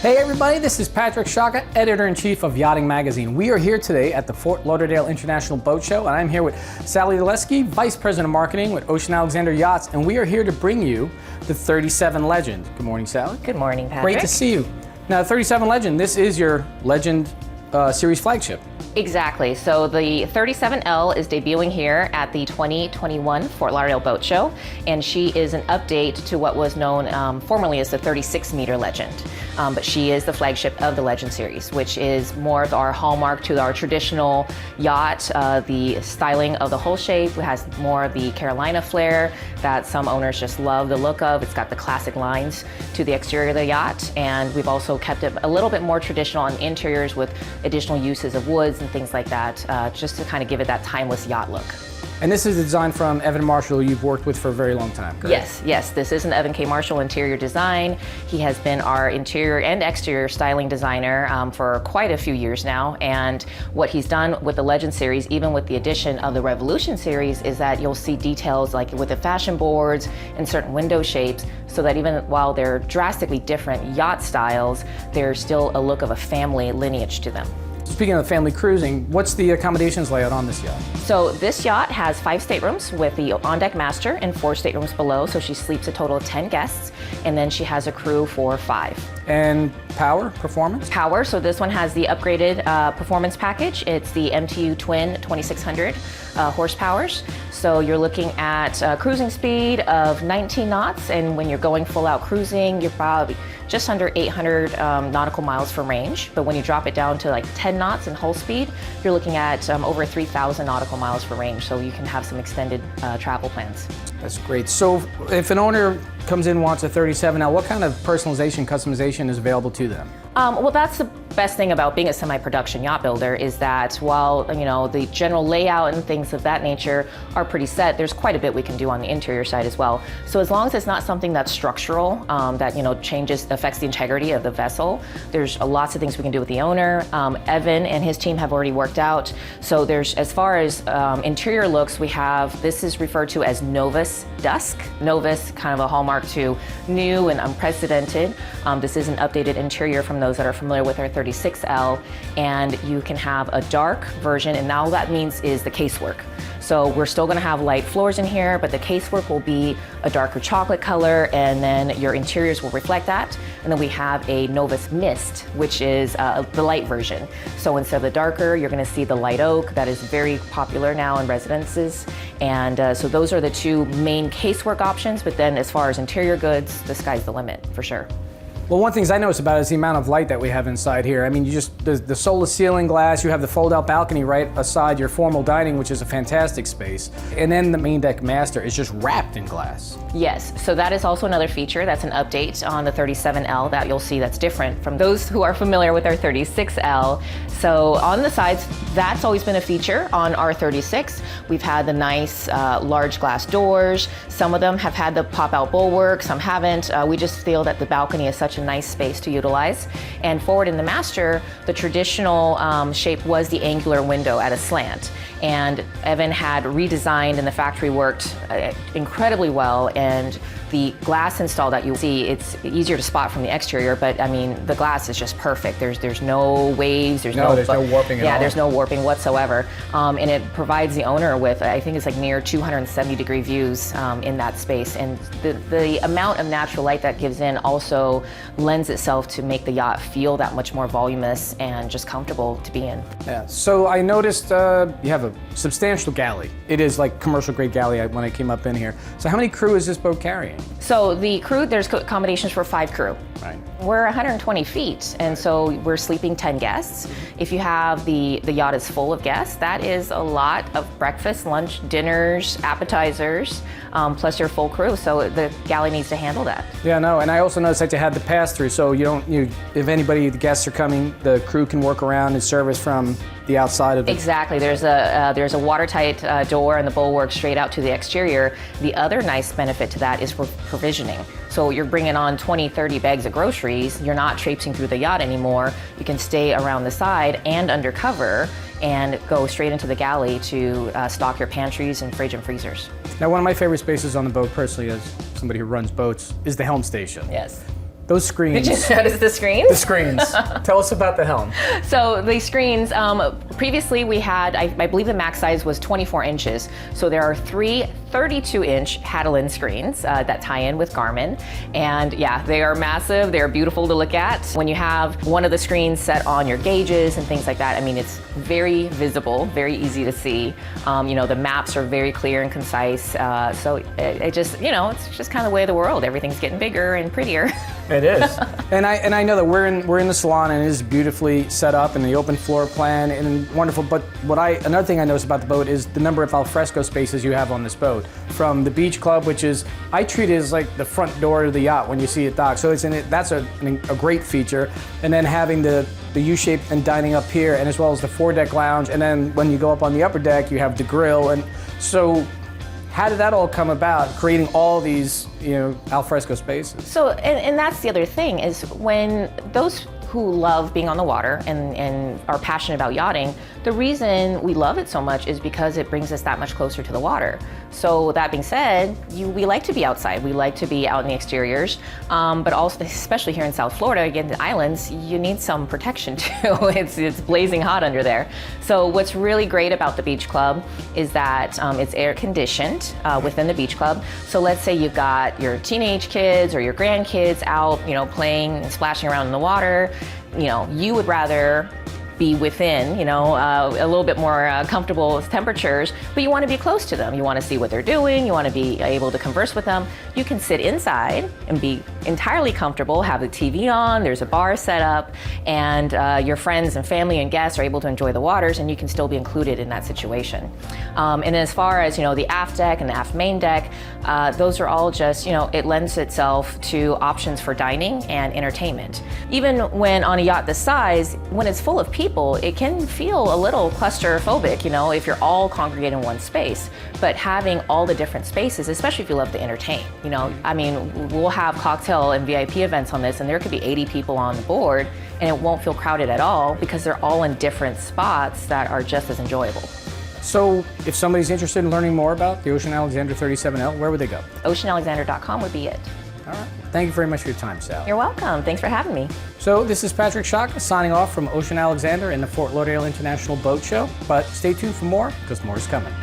Hey everybody, this is Patrick Shaka, Editor-in-Chief of Yachting Magazine. We are here today at the Fort Lauderdale International Boat Show, and I'm here with Sally Daleski, Vice President of Marketing with Ocean Alexander Yachts, and we are here to bring you the 37 Legend. Good morning, Sally. Good morning, Patrick. Great to see you. Now, 37 Legend, this is your Legend series flagship. Exactly. So the 37L is debuting here at the 2021 Fort Lauderdale Boat Show, and she is an update to what was known formerly as the 36-meter Legend. But she is the flagship of the Legend series, which is more of our hallmark to our traditional yacht. The styling of the hull shape has more of the Carolina flair that some owners just love the look of. It's got the classic lines to the exterior of the yacht, and we've also kept it a little bit more traditional on interiors with additional uses of woods and things like that, just to kind of give it that timeless yacht look. And this is a design from Evan Marshall, you've worked with for a very long time, correct? Yes, this is an Evan K. Marshall interior design. He has been our interior and exterior styling designer for quite a few years now. And what he's done with the Legend series, even with the addition of the Revolution series, is that you'll see details like with the fashion boards and certain window shapes, so that even while they're drastically different yacht styles, there's still a look of a family lineage to them. Speaking of family cruising, what's the accommodations layout on this yacht? So this yacht has 5 staterooms with the on-deck master and 4 staterooms below, so she sleeps a total of 10 guests, and then she has a crew for 5. And power, performance? Power, so this one has the upgraded performance package. It's the MTU Twin 2600 horsepowers. So you're looking at cruising speed of 19 knots, and when you're going full out cruising, you're probably just under 800 nautical miles for range. But when you drop it down to like 10 knots in hull speed, you're looking at over 3,000 nautical miles for range. So you can have some extended travel plans. That's great. So if an owner comes in and wants a 37L, what kind of personalization, customization is available to them? Well, that's the best thing about being a semi-production yacht builder, is that while the general layout and things of that nature are pretty set, there's quite a bit we can do on the interior side as well. So as long as it's not something that's structural, that affects the integrity of the vessel, there's lots of things we can do with the owner. Evan and his team have already worked out. So there's, as far as interior looks, we have, this is referred to as Novus Dusk. Novus, kind of a hallmark to new and unprecedented. This is an updated interior from those that are familiar with our 36L, and you can have a dark version, and now that means is the casework. So we're still going to have light floors in here, but the casework will be a darker chocolate color, and then your interiors will reflect that. And then we have a Novus Mist, which is the light version. So instead of the darker, you're going to see the light oak that is very popular now in residences. And so those are the 2 main casework options, but then as far as interior goods, the sky's the limit for sure. Well, one thing I noticed about it is the amount of light that we have inside here. I mean, the solar ceiling glass, you have the fold-out balcony right aside your formal dining, which is a fantastic space. And then the main deck master is just wrapped in glass. Yes, so that is also another feature. That's an update on the 37L that you'll see that's different from those who are familiar with our 36L. So on the sides, that's always been a feature on our 36. We've had the nice large glass doors. Some of them have had the pop-out bulwark, some haven't. We just feel that the balcony is such a nice space to utilize. And forward in the master, the traditional shape was the angular window at a slant. And Evan had redesigned, and the factory worked incredibly well, and the glass install that you see, it's easier to spot from the exterior, but I mean, the glass is just perfect. There's no waves, there's no warping at all. Yeah, there's no warping whatsoever. And it provides the owner with, I think it's like near 270-degree views in that space. And the amount of natural light that gives in also lends itself to make the yacht feel that much more voluminous and just comfortable to be in. Yeah, so I noticed you have a substantial galley. It is like commercial grade galley when I came up in here. So how many crew is this boat carrying? So the crew, there's accommodations for 5 crew. Right. We're 120 feet, and so we're sleeping 10 guests. If you have the yacht is full of guests, that is a lot of breakfast, lunch, dinners, appetizers, plus your full crew. So the galley needs to handle that. Yeah, no, and I also noticed that you had the pass-through, so if the guests are coming, the crew can work around and service from the outside of the... Exactly. There's a watertight door and the bulwark straight out to the exterior. The other nice benefit to that is for provisioning. So you're bringing on 20, 30 bags of groceries. You're not traipsing through the yacht anymore. You can stay around the side and under cover and go straight into the galley to stock your pantries and fridge and freezers. Now, one of my favorite spaces on the boat, personally, as somebody who runs boats, is the helm station. Yes. Those screens. Did you notice the screens? The screens. Tell us about the helm. So the screens, previously we had, I believe the max size was 24 inches. So there are three 32-inch Hadelin screens that tie in with Garmin. And yeah, they are massive. They're beautiful to look at. When you have one of the screens set on your gauges and things like that, I mean, it's very visible, very easy to see. The maps are very clear and concise. So it just, it's just kind of the way of the world. Everything's getting bigger and prettier. It is. and I know that we're in the salon and it is beautifully set up and the open floor plan and wonderful. But another thing I noticed about the boat is the number of alfresco spaces you have on this boat. From the beach club, which is, I treat it as like the front door of the yacht when you see it dock. So that's a great feature. And then having the U-shape and dining up here, and as well as the foredeck lounge. And then when you go up on the upper deck, you have the grill. And so how did that all come about, creating all these, alfresco spaces? So, and that's the other thing, is when those who love being on the water and are passionate about yachting, the reason we love it so much is because it brings us that much closer to the water. So that being said, we like to be outside. We like to be out in the exteriors, but also, especially here in South Florida, again, the islands, you need some protection too. It's blazing hot under there. So what's really great about the beach club is that it's air conditioned within the beach club. So let's say you've got your teenage kids or your grandkids out, playing and splashing around in the water. You would rather be within, a little bit more comfortable temperatures, but you want to be close to them. You want to see what they're doing. You want to be able to converse with them. You can sit inside and be entirely comfortable, have the TV on, there's a bar set up, and your friends and family and guests are able to enjoy the waters, and you can still be included in that situation. And as far as, the aft deck and the aft main deck, those are all just, it lends itself to options for dining and entertainment. Even when on a yacht this size, when it's full of people, it can feel a little claustrophobic, if you're all congregated in one space. But having all the different spaces, especially if you love to entertain, we'll have cocktail and VIP events on this, and there could be 80 people on board, and it won't feel crowded at all because they're all in different spots that are just as enjoyable. So if somebody's interested in learning more about the Ocean Alexander 37L, where would they go? OceanAlexander.com would be it. All right. Thank you very much for your time, Sal. You're welcome. Thanks for having me. So this is Patrick Shaka signing off from Ocean Alexander in the Fort Lauderdale International Boat Show. But stay tuned for more, because more is coming.